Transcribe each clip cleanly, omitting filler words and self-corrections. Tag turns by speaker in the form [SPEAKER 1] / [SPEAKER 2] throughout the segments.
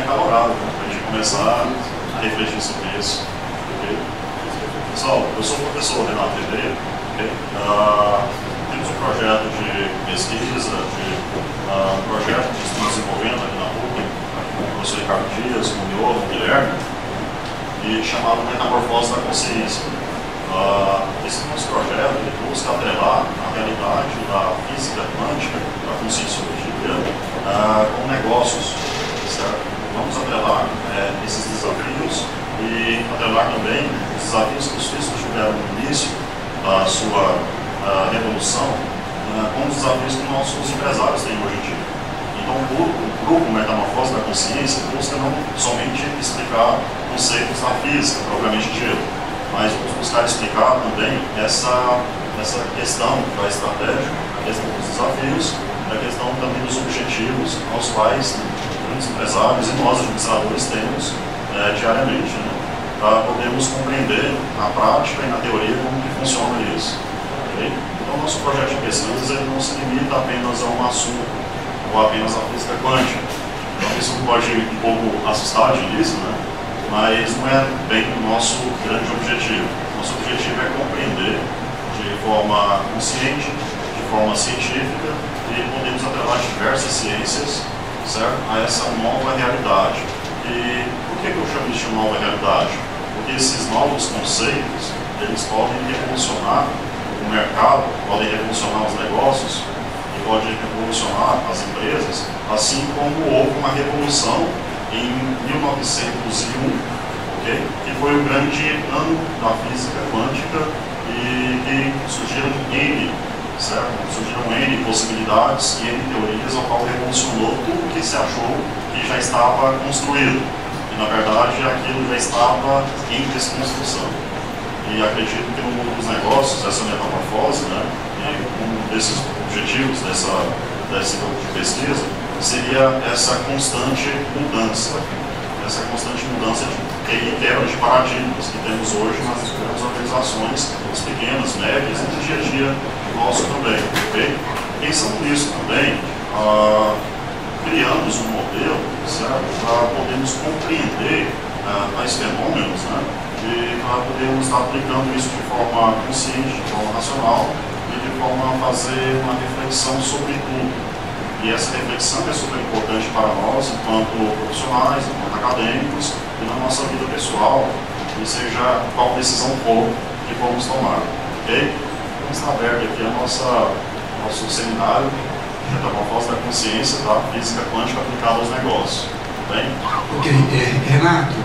[SPEAKER 1] acalorado, para a gente começar a refletir sobre isso. Okay? Pessoal, eu sou o professor Renato Ribeiro. Okay? Temos um projeto de pesquisa, um projeto que estamos desenvolvendo aqui na PUC, com o professor Ricardo Dias, com o Miolo, com o Guilherme, e chamado Metamorfose da Consciência. Esse nosso projeto busca atrelar a realidade da física quântica, da conscienciologia, com negócios, certo? Vamos atrelar esses desafios e atrelar também os desafios que os físicos tiveram no início da sua revolução, com os desafios que nossos empresários têm hoje em dia. Então, o grupo Metamorfose da Consciência busca não somente explicar conceitos da física, propriamente dito, mas vamos buscar explicar também essa questão da estratégia, a questão dos desafios, a questão também dos objetivos aos quais grandes empresários e nós, administradores, temos diariamente, né, para podermos compreender na prática e na teoria como que funciona isso. Okay? Então, nosso projeto de pesquisa ele não se limita apenas a um assunto ou apenas a física quântica. Então, isso pode um pouco assustar de início, né? Mas não é bem o nosso grande objetivo. Nosso objetivo é compreender de forma consciente, de forma científica, e podemos atrelar diversas ciências, certo, a essa nova realidade. E por que eu chamo isso de nova realidade? Porque esses novos conceitos, eles podem revolucionar o mercado, podem revolucionar os negócios, e podem revolucionar as empresas, assim como houve uma revolução em 1901, okay? Que foi o grande ano da física quântica e que surgiram N, certo? Surgiram N possibilidades e N teorias, ao qual revolucionou tudo que se achou que já estava construído. E, na verdade, aquilo já estava em desconstrução. E acredito que no mundo dos negócios, essa metamorfose, né, e um desses objetivos desse grupo de pesquisa, seria essa constante mudança de quebra de paradigmas que temos hoje nas grandes organizações, as pequenas, médias e no dia a dia nosso também. Okay? Pensando nisso também, criamos um modelo, certo, para podermos compreender tais fenômenos, né, e para podermos estar aplicando isso de forma consciente, de forma racional e de forma a fazer uma reflexão sobre tudo. E essa reflexão é super importante para nós, enquanto profissionais, enquanto acadêmicos, e na nossa vida pessoal, e seja qual decisão for que vamos tomar. Ok? Então está aberto aqui nosso seminário de Metamorfose da Consciência da Física Quântica aplicada aos negócios. Bem?
[SPEAKER 2] Ok, Renato,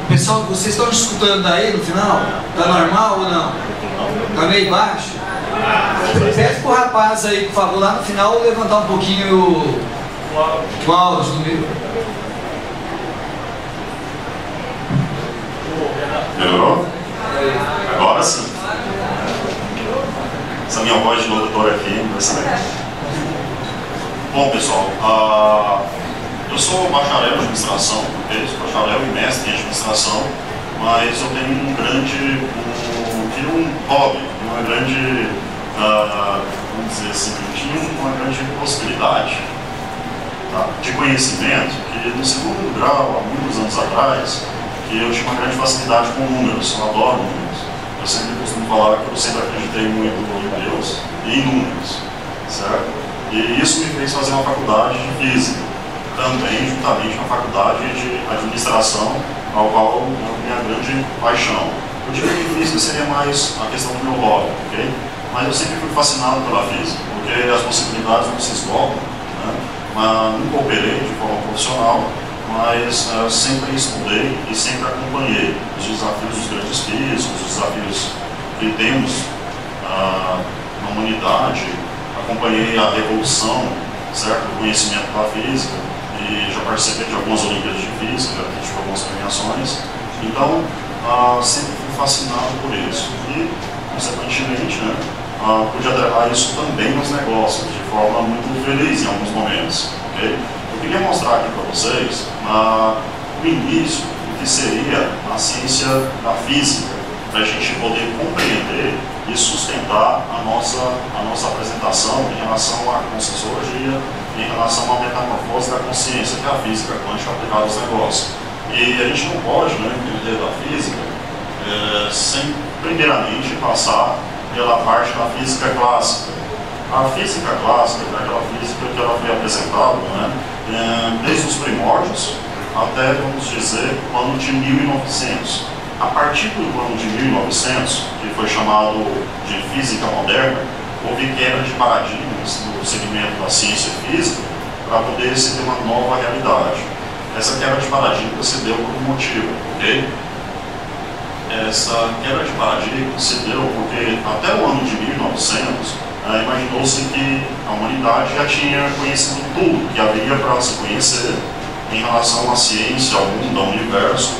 [SPEAKER 2] pessoal, vocês estão escutando daí no final? Está normal ou não? Está meio baixo? Pede pro rapaz aí, por favor, lá no final levantar um pouquinho o áudio do meu.
[SPEAKER 1] Melhorou? Agora sim. Essa minha voz de locutor aqui, excelente. Bom, pessoal, eu sou bacharel em administração, sou bacharel e mestre em administração, mas eu tenho um hobby, uma grande, vamos dizer assim, uma grande possibilidade, tá, de conhecimento, que no segundo grau, há muitos anos atrás, que eu tinha uma grande facilidade com números, eu adoro números. Eu sempre costumo falar que eu sempre acreditei muito em Deus e em números, certo? E isso me fez fazer uma faculdade de física, também juntamente com a faculdade de administração, ao qual é a minha grande paixão. Eu diria que física seria mais a questão do meu hobby, ok? Mas eu sempre fui fascinado pela física, porque as possibilidades não se esgotam, né? Mas nunca operei de forma profissional, mas sempre estudei e sempre acompanhei os desafios dos grandes físicos, os desafios que temos na humanidade, acompanhei a revolução, certo, do conhecimento da física, e já participei de algumas Olimpíadas de Física, tive algumas premiações, então sempre fui fascinado por isso e, consequentemente, né, pude atrelar isso também nos negócios, de forma muito feliz em alguns momentos, ok? Eu queria mostrar aqui para vocês o início do que seria a ciência da física, para a gente poder compreender e sustentar a nossa apresentação em relação à conscienciologia em relação à metamorfose da consciência, que é a física quântica aplicada aos negócios. E a gente não pode, né, entender da física sem, primeiramente, passar pela parte da física clássica. A física clássica é aquela física que ela foi apresentada, né, desde os primórdios até, vamos dizer, o ano de 1900. A partir do ano de 1900, que foi chamado de física moderna, houve quebra de paradigmas no segmento da ciência física para poder se ter uma nova realidade. Essa quebra de paradigma se deu por um motivo, ok? Essa quebra de paradigma se deu porque até o ano de 1900 imaginou-se que a humanidade já tinha conhecido tudo que haveria para se conhecer em relação à ciência, ao mundo, ao universo,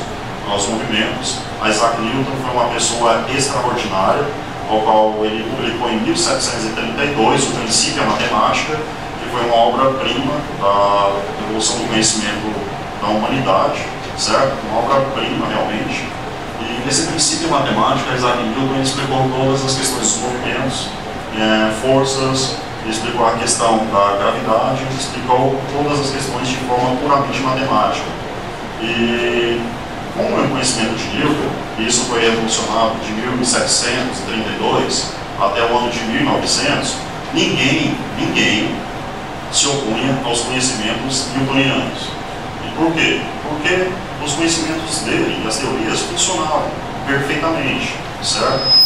[SPEAKER 1] aos movimentos. Isaac Newton foi uma pessoa extraordinária, ao qual ele publicou em 1732 o Princípio da Matemática, que foi uma obra-prima da evolução do conhecimento da humanidade, certo? Uma obra-prima, realmente. E nesse princípio matemático, Isaac Newton explicou todas as questões dos movimentos, forças, explicou a questão da gravidade, explicou todas as questões de forma puramente matemática. E com o conhecimento de Newton, e isso foi revolucionado de 1732 até o ano de 1900, ninguém se opunha aos conhecimentos newtonianos. E por quê? Porque os conhecimentos dele e as teorias funcionavam perfeitamente, certo?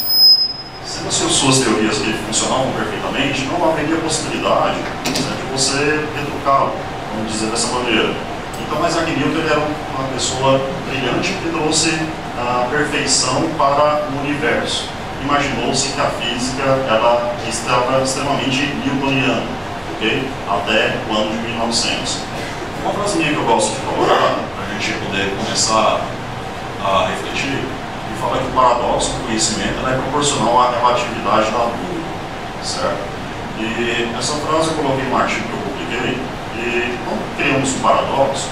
[SPEAKER 1] Se as suas teorias dele funcionavam perfeitamente, não haveria possibilidade, né, de você retrucá-lo, vamos dizer dessa maneira. Então, Isaac Newton era uma pessoa brilhante que trouxe a perfeição para o universo. Imaginou-se que a física ela estava extremamente newtoniana, ok? Até o ano de 1900. Uma frase minha que eu gosto de colocar, para a gente poder começar a refletir, e falar que o paradoxo do conhecimento é proporcional à relatividade da dúvida, certo? E essa frase eu coloquei no artigo que eu publiquei. E quando criamos um paradoxo,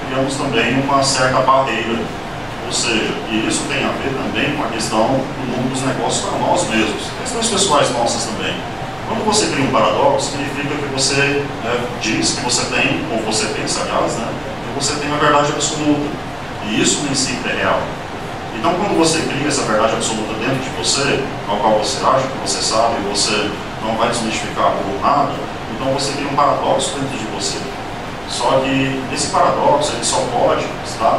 [SPEAKER 1] criamos também uma certa barreira. Ou seja, e isso tem a ver também com a questão do mundo dos negócios para nós mesmos, questões pessoais nossas também. Quando você cria um paradoxo, significa que você diz que você tem, ou você pensa, aliás, né, que você tem a verdade absoluta. E isso nem sempre é real. Então, quando você cria essa verdade absoluta dentro de você, ao qual você acha que você sabe, e você não vai desmistificar por nada, então você cria um paradoxo dentro de você. Só que esse paradoxo ele só pode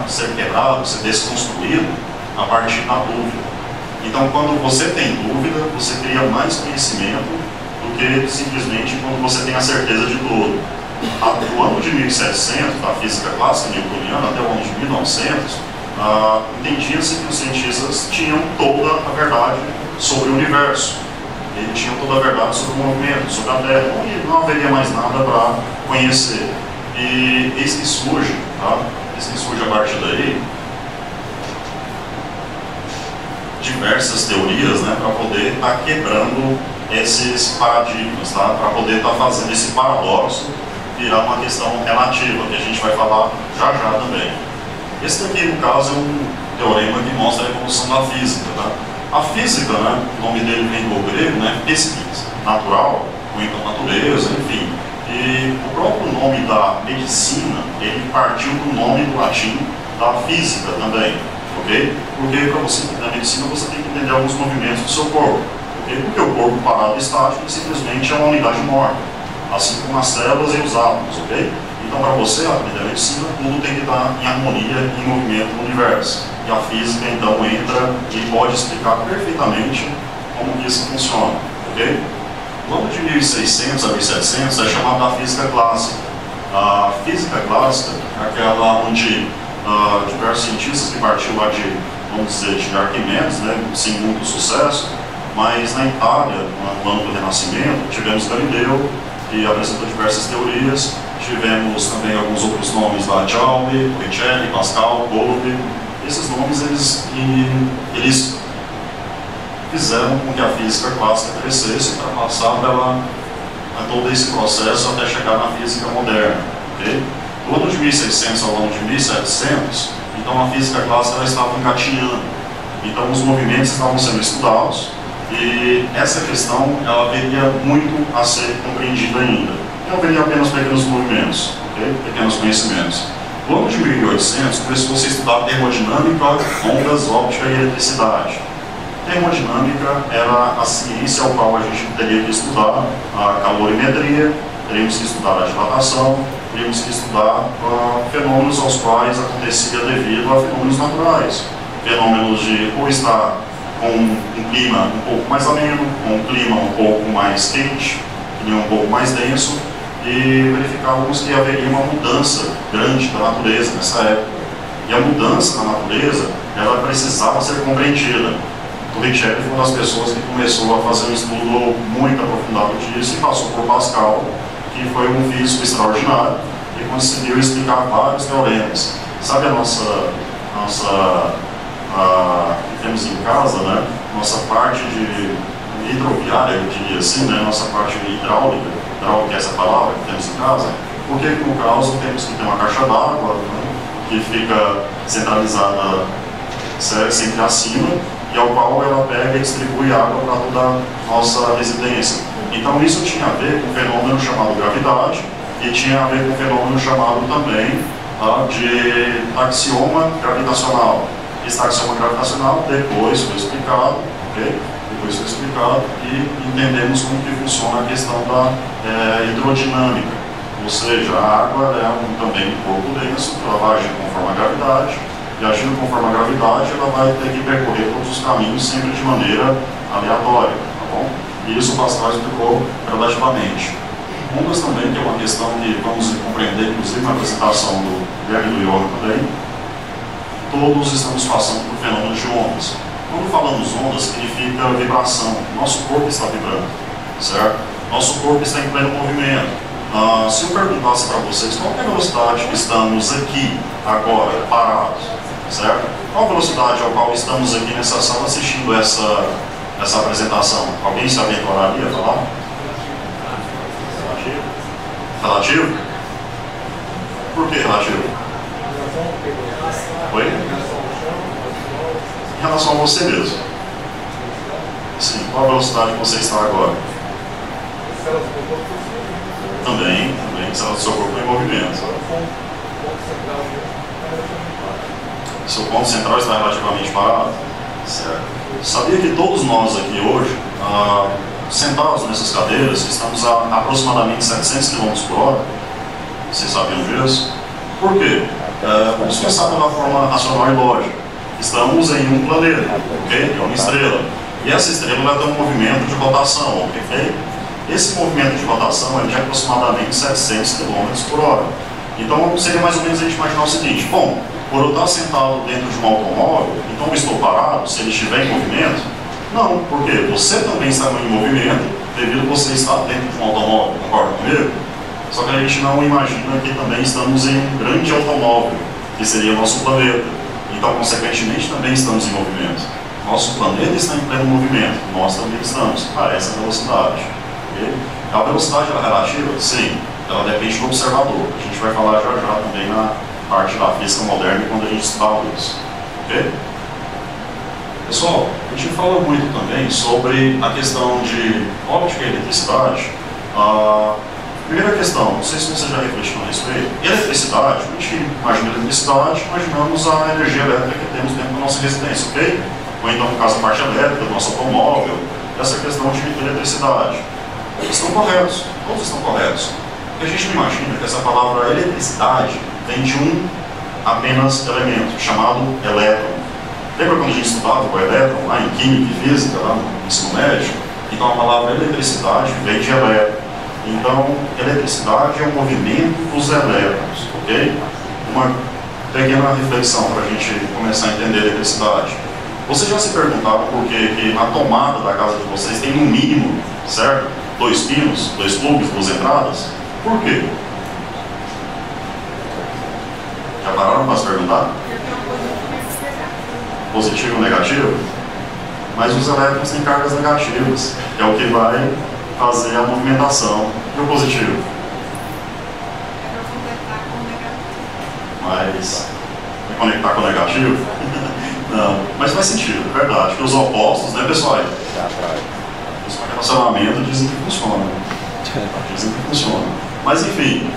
[SPEAKER 1] ser quebrado, ser desconstruído a partir da dúvida. Então, quando você tem dúvida, você cria mais conhecimento do que simplesmente quando você tem a certeza de tudo. Do ano de 1700, da física clássica newtoniana, até o ano de 1900, entendia-se que os cientistas tinham toda a verdade sobre o universo. Eles tinham toda a verdade sobre o movimento, sobre a Terra, e não haveria mais nada para conhecer. E eis que surge, eis que surge a partir daí diversas teorias, né, para poder estar quebrando esses paradigmas, para poder estar fazendo esse paradoxo virar uma questão relativa, que a gente vai falar já também. Esse daqui, no caso, é um teorema que mostra a evolução da física. A física, né, o nome dele vem do grego, né, pesquisa, natural, ou então natureza, enfim. E o próprio nome da medicina, ele partiu do nome do latim da física também, ok? Porque para você entender a medicina, você tem que entender alguns movimentos do seu corpo, ok? Porque o corpo parado estático simplesmente é uma unidade morta, assim como as células e os átomos, ok? Então, para você aprender a medicina, tudo tem que estar em harmonia, em movimento no universo. E a física, então, entra e pode explicar perfeitamente como que isso funciona, ok? O ano de 1600 a 1700 é chamado da física clássica. A física clássica é aquela onde diversos cientistas que partiram lá de, vamos dizer, de Arquimedes, né, sem muito sucesso, mas na Itália, no ano do Renascimento, tivemos Galileu, que apresentou diversas teorias. Tivemos também alguns outros nomes lá, Joule, Torricelli, Pascal, Coulomb. Esses nomes, eles fizeram com que a física clássica crescesse para passar pela todo esse processo até chegar na física moderna. Okay? Do ano de 1600 ao ano de 1700, então a física clássica ela estava engatinhando. Então os movimentos estavam sendo estudados e essa questão ela haveria muito a ser compreendida ainda. Então haveria apenas pequenos movimentos, okay? Pequenos conhecimentos. No ano de 1800 começou a se estudar termodinâmica, ondas, óptica e eletricidade. Termodinâmica era a ciência ao qual a gente teria que estudar a calorimetria, teríamos que estudar a dilatação, teríamos que estudar fenômenos aos quais acontecia devido a fenômenos naturais. Fenômenos de ou estar com um clima um pouco mais ameno, com um clima um pouco mais quente, clima um pouco mais denso, e verificávamos que haveria uma mudança grande da natureza nessa época. E a mudança da natureza, ela precisava ser compreendida. Torricelli foi uma das pessoas que começou a fazer um estudo muito aprofundado disso e passou por Pascal, que foi um físico extraordinário e conseguiu explicar vários teoremas. Sabe a que temos em casa, né? Nossa parte de hidroviária, eu diria assim, né? Nossa parte hidráulica é essa palavra que temos em casa, porque no caso temos que ter uma caixa d'água, né? Que fica centralizada sempre acima, e ao qual ela pega e distribui água para toda a nossa residência. Então isso tinha a ver com um fenômeno chamado gravidade, e tinha a ver com um fenômeno chamado também de axioma gravitacional. Esse axioma gravitacional depois foi explicado, okay? Depois foi explicado e entendemos como que funciona a questão da hidrodinâmica. Ou seja, a água é também um pouco denso, ela vai agir conforme a gravidade, e agindo conforme a gravidade, ela vai ter que percorrer todos os caminhos sempre de maneira aleatória, tá bom? E isso o Pascal explicou gradativamente. Ondas também, que é uma questão que vamos compreender, inclusive na apresentação do Guilherme do Yoga também, todos estamos passando por fenômenos de ondas. Quando falamos ondas, significa vibração. Nosso corpo está vibrando, certo? Nosso corpo está em pleno movimento. Se eu perguntasse para vocês qual é a velocidade que estamos aqui, agora, parados, certo? Qual a velocidade ao qual estamos aqui nessa sala assistindo essa apresentação? Alguém se aventuraria a falar? Relativo? Relativo? Por que relativo? Oi? Em relação a você mesmo. Sim, qual a velocidade que você está agora? Também, se ela do seu corpo em movimento. Seu ponto central está relativamente parado. Certo. Sabia que todos nós aqui hoje, sentados nessas cadeiras, estamos a aproximadamente 700 km por hora? Vocês sabiam disso? Por quê? Vamos pensar de uma forma racional e lógica. Estamos em um planeta, ok? É uma estrela. E essa estrela vai ter um movimento de rotação, ok? Esse movimento de rotação é de aproximadamente 700 km por hora. Então seria mais ou menos a gente imaginar o seguinte: bom, por eu estar sentado dentro de um automóvel, então eu estou parado se ele estiver em movimento? Não, porque você também está em movimento devido a você estar dentro de um automóvel, concorda comigo? Só que a gente não imagina que também estamos em um grande automóvel, que seria o nosso planeta. Então, consequentemente, também estamos em movimento. Nosso planeta está em pleno movimento, nós também estamos a essa velocidade. Okay? A velocidade é relativa? Sim, ela depende do observador. A gente vai falar já já também na parte da física moderna quando a gente estudar isso. Okay? Pessoal, a gente fala muito também sobre a questão de óptica e eletricidade. Primeira questão, não sei se você já refletiu a respeito. Eletricidade, a gente imagina eletricidade, imaginamos a energia elétrica que temos dentro da nossa residência, ok? Ou então, no caso, a parte elétrica do nosso automóvel, essa questão de eletricidade. Estão corretos, todos estão corretos. O que a gente não imagina é que essa palavra eletricidade vem de um apenas elemento, chamado elétron. Lembra quando a gente estudava o elétron, lá em Química e Física, lá no ensino médio? Então, a palavra eletricidade vem de elétron. Então, eletricidade é o movimento dos elétrons, ok? Uma pequena reflexão para a gente começar a entender a eletricidade. Vocês já se perguntaram por que na tomada da casa de vocês tem no mínimo, certo? 2 pinos, 2 plugs, 2 entradas? Por quê? Já pararam para se perguntar? Positivo ou negativo? Mas os elétrons têm cargas negativas, que é o que vai fazer a movimentação. E o positivo? Mas vai conectar com o negativo? Não, mas faz sentido, é verdade. Porque os opostos, né, pessoal? Os relacionamentos dizem que funciona. Dizem que funciona. Mas enfim,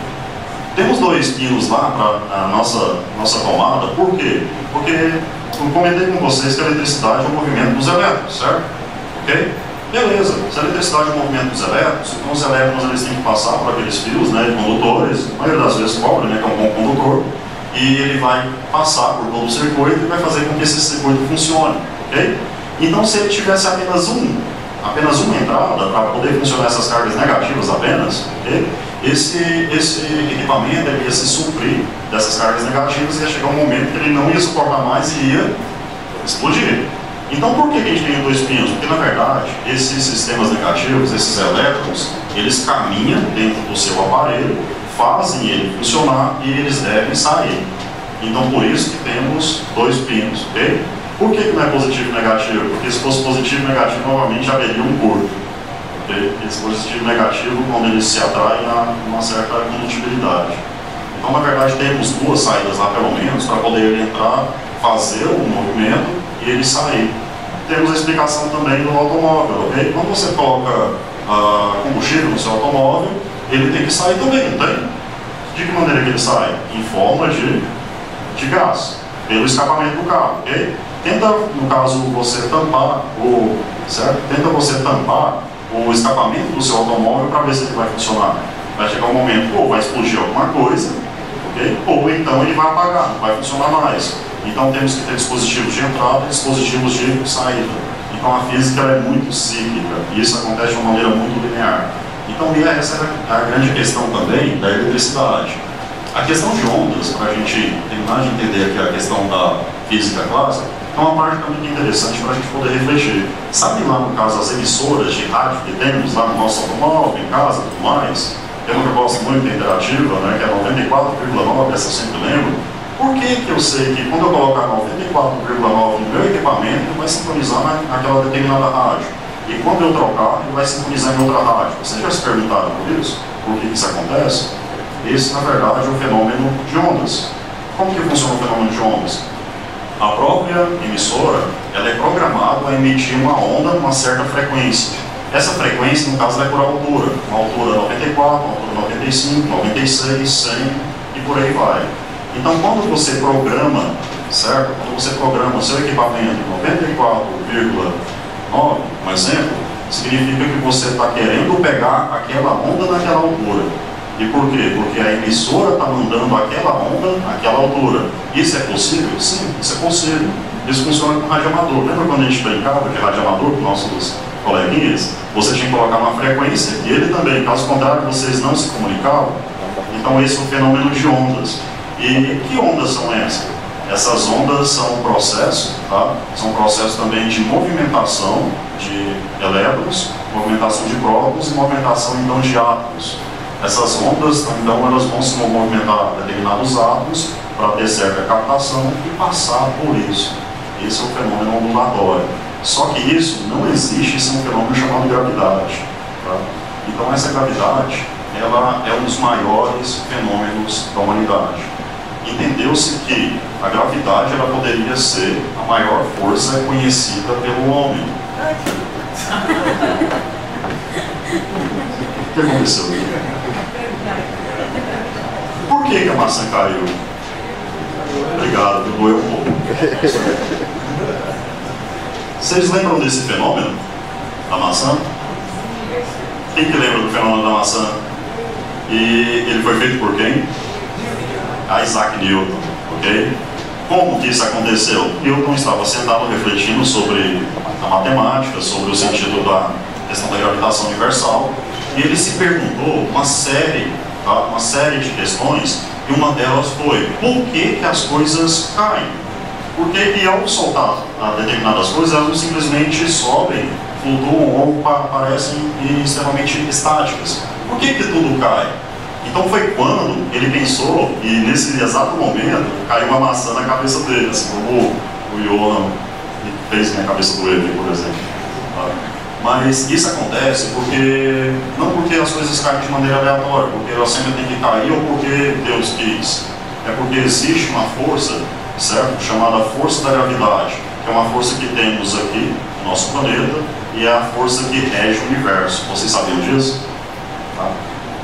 [SPEAKER 1] temos 2 pinos lá para a nossa tomada. Por quê? Porque eu comentei com vocês que a eletricidade é o movimento dos elétrons, certo? Ok? Beleza, se a eletricidade é o movimento dos elétrons, então os elétrons eles têm que passar por aqueles fios, né, de condutores, a maioria das vezes cobre, né, que é um bom condutor, e ele vai passar por todo o circuito e vai fazer com que esse circuito funcione, ok? Então, se ele tivesse apenas uma entrada para poder funcionar essas cargas negativas apenas, ok? Esse equipamento ele ia se suprir dessas cargas negativas e ia chegar um momento que ele não ia suportar mais e ia explodir. Então, por que a gente tem 2 pinos? Porque, na verdade, esses sistemas negativos, esses elétrons, eles caminham dentro do seu aparelho, fazem ele funcionar e eles devem sair. Então, por isso que temos 2 pinos, ok? Por que não é positivo e negativo? Porque se fosse positivo e negativo, novamente haveria um curto. Okay? Esse positivo e negativo, quando eles se atraem, há uma certa condutibilidade. Então, na verdade, temos 2 saídas lá, pelo menos, para poder ele entrar, fazer o movimento e ele sair. Temos a explicação também do automóvel, ok? Quando você coloca combustível no seu automóvel, ele tem que sair também, não tem? De que maneira que ele sai? Em forma de gás, pelo escapamento do carro, ok? Tenta, no caso, você tampar Tenta você tampar o escapamento do seu automóvel para ver se ele vai funcionar. Vai chegar um momento, ou vai explodir alguma coisa, ok? Ou então ele vai apagar, não vai funcionar mais. Então temos que ter dispositivos de entrada e dispositivos de saída. Então a física é muito cíclica e isso acontece de uma maneira muito linear. Então essa é a grande questão também da eletricidade. A questão de ondas, para a gente terminar de entender aqui a questão da física clássica, é uma parte também interessante para a gente poder refletir. Sabe lá no caso as emissoras de rádio que temos lá no nosso automóvel, em casa e tudo mais? Tem uma que eu gosto muito, que é interativa, né, que é 94,9, essa eu sempre lembro. Por que eu sei que quando eu colocar 94,9 no meu equipamento, ele vai sincronizar naquela determinada rádio? E quando eu trocar, ele vai sincronizar em outra rádio? Vocês já se perguntaram por isso? Por que isso acontece? Esse, na verdade, é um fenômeno de ondas. Como que funciona o fenômeno de ondas? A própria emissora, ela é programada a emitir uma onda numa certa frequência. Essa frequência, no caso, é por altura. Uma altura 94, uma altura 95, 96, 100 e por aí vai. Então, quando você programa, certo? Quando você programa o seu equipamento 94,9, um exemplo, significa que você está querendo pegar aquela onda naquela altura. E por quê? Porque a emissora está mandando aquela onda naquela altura. Isso é possível? Sim, isso é possível. Isso funciona com radioamador. Lembra quando a gente brincava de radioamador com nossos coleguinhas? Você tinha que colocar uma frequência e ele também. Caso contrário, vocês não se comunicavam. Então, esse é o fenômeno de ondas. E que ondas são essas? Essas ondas são um processo, tá? São processos também de movimentação de elétrons, movimentação de prótons e movimentação então de átomos. Essas ondas, então, elas vão se movimentar determinados átomos para ter certa captação e passar por isso. Esse é o fenômeno ondulatório. Só que isso não existe sem um fenômeno chamado gravidade. Tá? Então, essa gravidade, ela é um dos maiores fenômenos da humanidade. Entendeu-se que a gravidade ela poderia ser a maior força conhecida pelo homem. O que aconteceu? Por que a maçã caiu? Obrigado, me doeu um pouco. Vocês lembram desse fenômeno? Da maçã? Quem que lembra do fenômeno da maçã? E ele foi feito por quem? Isaac Newton, ok? Como que isso aconteceu? Newton estava sentado refletindo sobre a matemática, sobre o sentido da questão da gravitação universal, e ele se perguntou uma série de questões, e uma delas foi: por que as coisas caem? Porque ao soltar determinadas coisas, elas não simplesmente sobem, flutuam ou parecem extremamente estáticas. Por que tudo cai? Então foi quando ele pensou, e nesse exato momento caiu uma maçã na cabeça dele, assim como o Johan fez na cabeça do Evan, por exemplo. Tá? Mas isso acontece não porque as coisas caem de maneira aleatória, porque elas sempre têm que cair ou porque Deus quis. É porque existe uma força, certo? Chamada força da gravidade, que é uma força que temos aqui no nosso planeta e é a força que rege o universo. Vocês sabiam disso? Tá?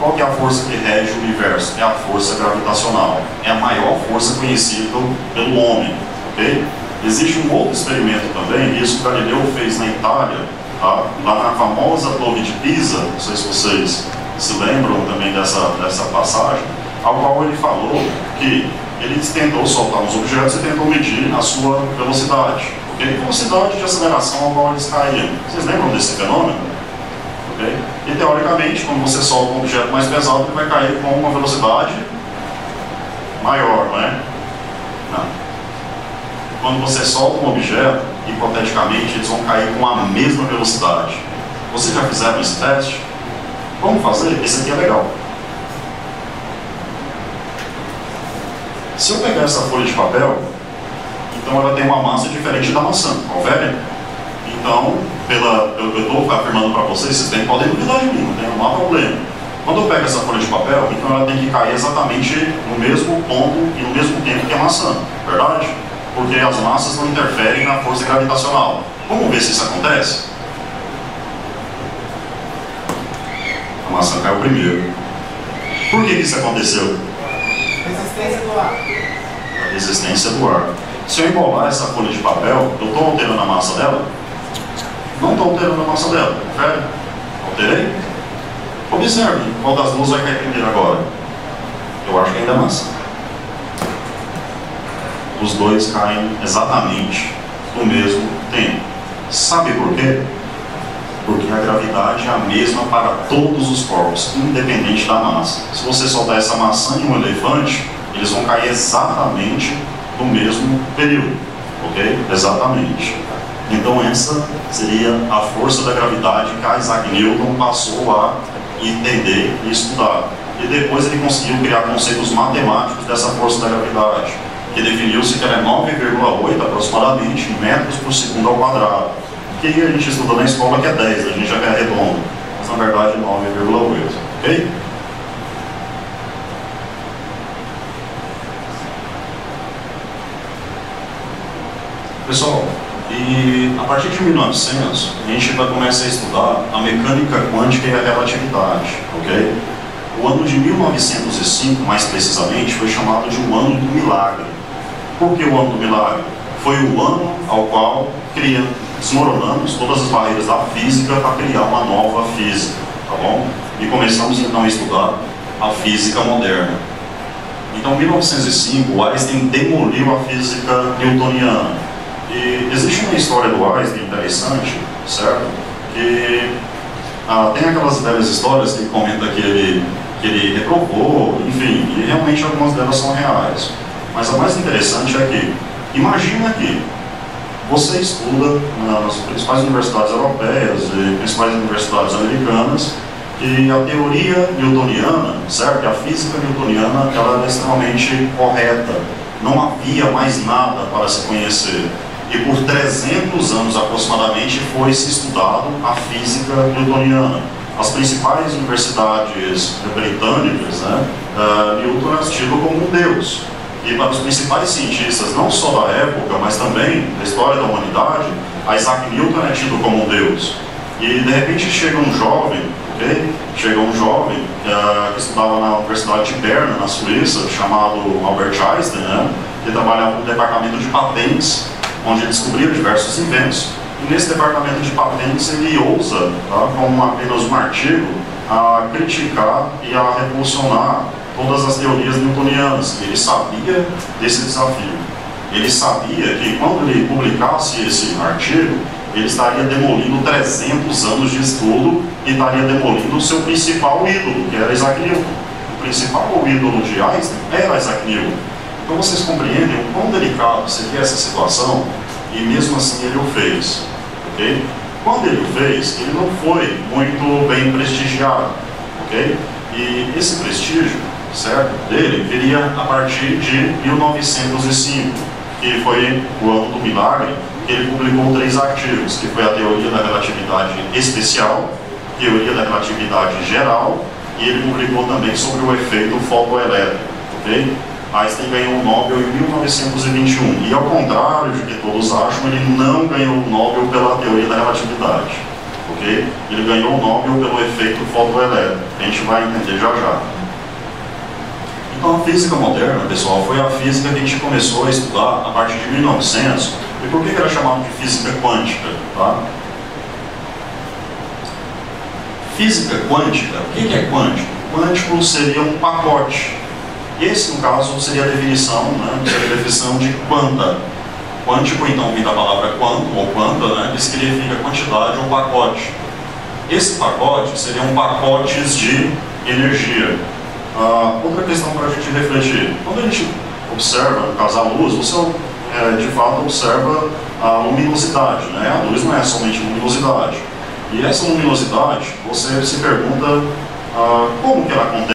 [SPEAKER 1] Qual que é a força que rege o universo? É a força gravitacional. É a maior força conhecida pelo homem, ok? Existe um outro experimento também, isso que Galileu fez na Itália, tá? Lá na famosa Torre de Pisa, não sei se vocês se lembram também dessa passagem, ao qual ele falou que ele tentou soltar uns objetos e tentou medir a sua velocidade, ok? Velocidade de aceleração ao qual eles caíam. Vocês lembram desse fenômeno? Okay? E teoricamente, quando você solta um objeto mais pesado, ele vai cair com uma velocidade maior, não é? Não. Quando você solta um objeto, hipoteticamente, eles vão cair com a mesma velocidade. Vocês já fizeram esse teste? Vamos fazer? Esse aqui é legal. Se eu pegar essa folha de papel, então ela tem uma massa diferente da maçã, confere? Então, eu estou afirmando para vocês podem duvidar de mim, não há problema. Quando eu pego essa folha de papel, então ela tem que cair exatamente no mesmo ponto e no mesmo tempo que a maçã, verdade? Porque as massas não interferem na força gravitacional. Vamos ver se isso acontece? A maçã caiu primeiro. Por que isso aconteceu?
[SPEAKER 3] Resistência do ar.
[SPEAKER 1] A resistência do ar. Se eu embolar essa folha de papel, eu estou alterando a massa dela? Não estou alterando a massa dela, confere? Alterei? Observe qual das duas vai cair primeiro agora. Eu acho que ainda é a massa. Os dois caem exatamente no mesmo tempo. Sabe por quê? Porque a gravidade é a mesma para todos os corpos, independente da massa. Se você soltar essa maçã em um elefante, eles vão cair exatamente no mesmo período, ok? Exatamente. Então essa seria a força da gravidade que Isaac Newton passou a entender e estudar. E depois ele conseguiu criar conceitos matemáticos dessa força da gravidade, que definiu-se que ela é 9,8 aproximadamente metros por segundo ao quadrado. Que a gente estuda na escola que é 10, a gente já quer redondo, mas na verdade é 9,8, ok? Pessoal, e a partir de 1900, a gente vai começar a estudar a mecânica quântica e a relatividade, ok? O ano de 1905, mais precisamente, foi chamado de o ano do milagre. Por que o ano do milagre? Foi o ano ao qual desmoronamos todas as barreiras da física para criar uma nova física, tá bom? E começamos então a estudar a física moderna. Então, em 1905, o Einstein demoliu a física newtoniana. E existe uma história do Einstein interessante, certo? Que tem aquelas velhas histórias que ele comenta que ele reprovou, enfim, e realmente algumas delas são reais. Mas a mais interessante é que, imagina que você estuda nas principais universidades europeias e principais universidades americanas que a teoria newtoniana, certo? A física newtoniana, ela é extremamente correta. Não havia mais nada para se conhecer. E por 300 anos aproximadamente foi-se estudado a física newtoniana. As principais universidades britânicas, né, Newton é tido como um deus. E para os principais cientistas, não só da época, mas também da história da humanidade, Isaac Newton é tido como um deus. E de repente chega um jovem, ok? Chega um jovem que estudava na Universidade de Berna, na Suíça, chamado Albert Einstein, né, que trabalhava no departamento de patentes, onde ele descobriu diversos inventos. E nesse departamento de patentes ele ousa, tá, como apenas um artigo, a criticar e a revolucionar todas as teorias newtonianas. Ele sabia desse desafio. Ele sabia que quando ele publicasse esse artigo, ele estaria demolindo 300 anos de estudo e estaria demolindo o seu principal ídolo, que era Isaac Newton. O principal ídolo de Einstein era Isaac Newton. Então vocês compreendem o quão delicado seria essa situação, e mesmo assim ele o fez, ok? Quando ele o fez, ele não foi muito bem prestigiado, ok? E esse prestígio, certo, dele viria a partir de 1905, que foi o ano do milagre, que ele publicou 3 artigos, que foi a teoria da relatividade especial, teoria da relatividade geral, e ele publicou também sobre o efeito fotoelétrico, ok? Einstein ganhou o Nobel em 1921, e ao contrário de que todos acham, ele não ganhou o Nobel pela teoria da relatividade, ok? ok? Ele ganhou o nome pelo efeito fotoelétrico, que a gente vai entender já já. Então, a física moderna, pessoal, foi a física que a gente começou a estudar a partir de 1900. E por que era chamado de física quântica? Tá? Física quântica, o que é quântico? Quântico seria um pacote. Esse, no caso, seria a definição, né? Seria a definição de quanta. Quântico, então, vem da palavra quanto, ou quanta, né? Que significa quantidade ou pacote. Esse pacote seriam pacotes de energia. Outra questão para a gente refletir. Quando a gente observa, no caso, a luz, você de fato observa a luminosidade, né? A luz não é somente luminosidade. E essa luminosidade, você se pergunta como que ela acontece.